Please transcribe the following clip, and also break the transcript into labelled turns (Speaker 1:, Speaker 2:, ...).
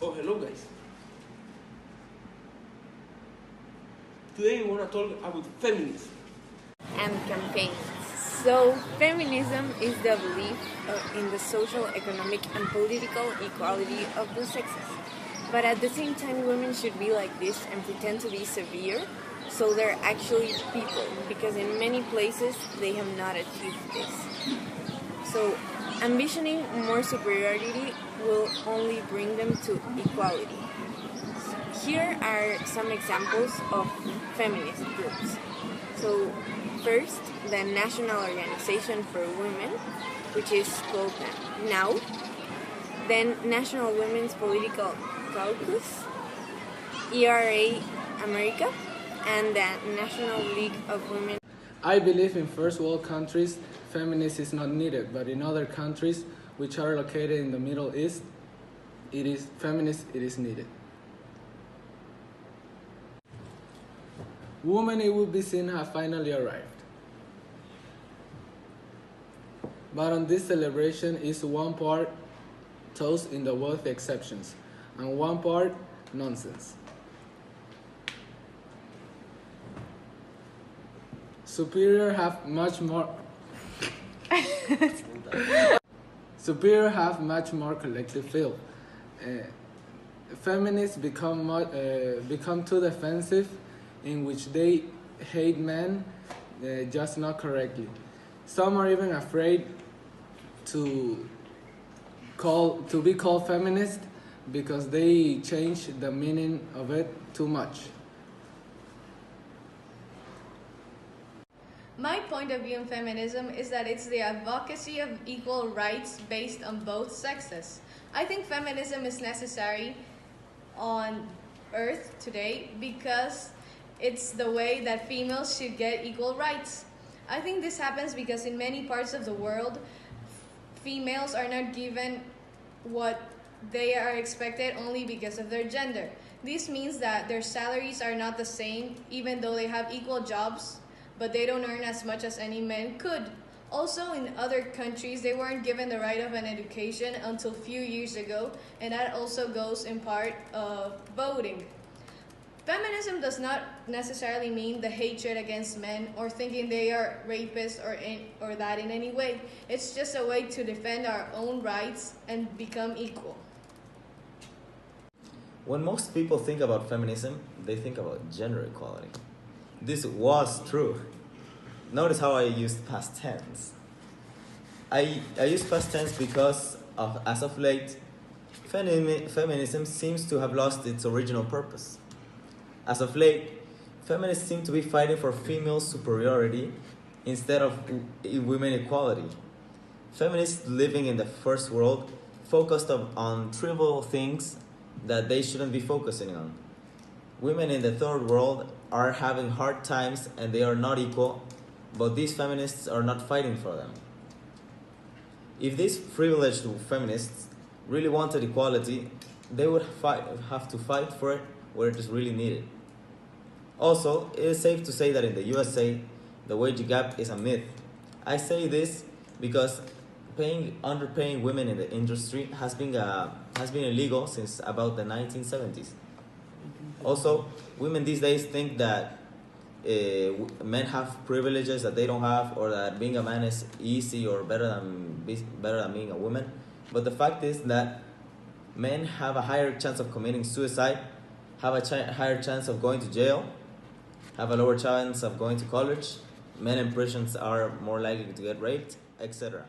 Speaker 1: Oh, hello guys. Today we want to talk about feminism.
Speaker 2: And campaigns. So, feminism is the belief in the social, economic, and political equality of the sexes. But at the same time, women should be like this and pretend to be severe, so they're actually people, because in many places they have not achieved this. So, ambitioning more superiority will only bring them to equality. Here are some examples of feminist groups. So, first, the National Organization for Women, which is called NOW. Then National Women's Political Caucus, ERA America, and the National League of Women.
Speaker 3: I believe in first world countries, feminism is not needed, but in other countries, which are located in the Middle East, it is needed. Women, it will be seen, have finally arrived. But on this celebration is one part toast in the wealthy exceptions, and one part nonsense. Superior have much more collective feel. Feminists become too defensive, in which they hate men, just not correctly. Some are even afraid to be called feminist because they change the meaning of it too much.
Speaker 4: My point of view in feminism is that it's the advocacy of equal rights based on both sexes. I think feminism is necessary on Earth today because it's the way that females should get equal rights. I think this happens because in many parts of the world, females are not given what they are expected only because of their gender. This means that their salaries are not the same even though they have equal jobs, but they don't earn as much as any men could. Also, in other countries, they weren't given the right of an education until a few years ago, and that also goes in part of voting. Feminism does not necessarily mean the hatred against men or thinking they are rapists or that in any way. It's just a way to defend our own rights and become equal.
Speaker 5: When most people think about feminism, they think about gender equality. This was true. Notice how I used past tense. I use past tense because as of late, feminism seems to have lost its original purpose. As of late, feminists seem to be fighting for female superiority instead of women equality. Feminists living in the first world focused on trivial things that they shouldn't be focusing on. Women in the third world are having hard times and they are not equal, but these feminists are not fighting for them. If these privileged feminists really wanted equality, they would have to fight for it where it is really needed. Also, it is safe to say that in the USA, the wage gap is a myth. I say this because underpaying women in the industry has been illegal since about the 1970s. Also, women these days think that men have privileges that they don't have, or that being a man is easy or better than being a woman. But the fact is that men have a higher chance of committing suicide, have a higher chance of going to jail, have a lower chance of going to college, men in prisons are more likely to get raped, etc.